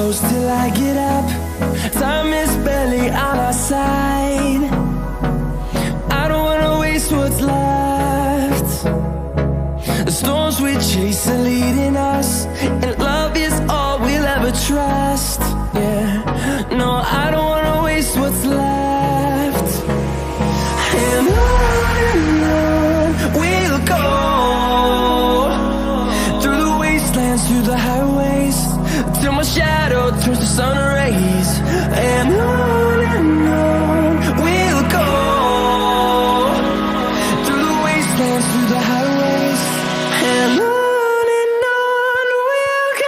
close till I get up. Time is barely on our side. I don't wanna waste what's left. The storms we chase are leading us, and love is all we'll ever trust. Yeah, no, I don't wanna waste what's left. And on we'll go, through the wastelands, through the highways, till my shadow turns to sun rays. And on we'll go, through the wastelands, through the highways, and on we'll go.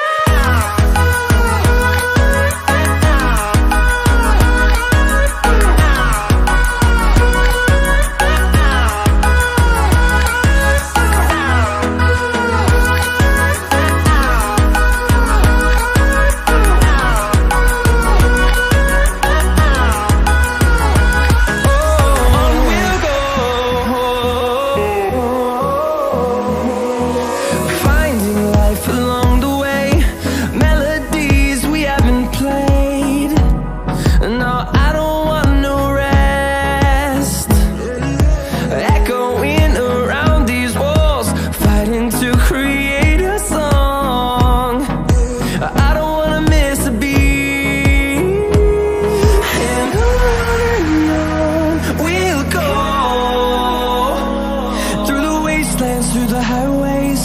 Through the highways,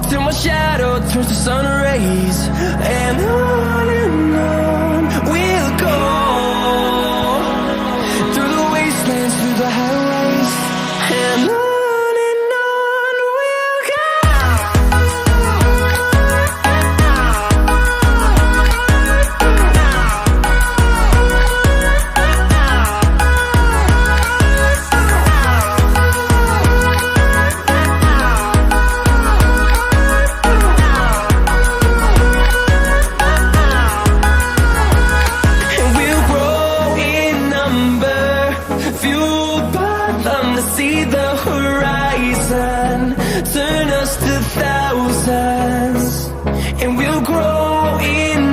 till my shadow turns to sun rays. And on we'll go, through the wastelands, through the highways, and on we'll go. See the horizon, turn us to thousands, and we'll grow in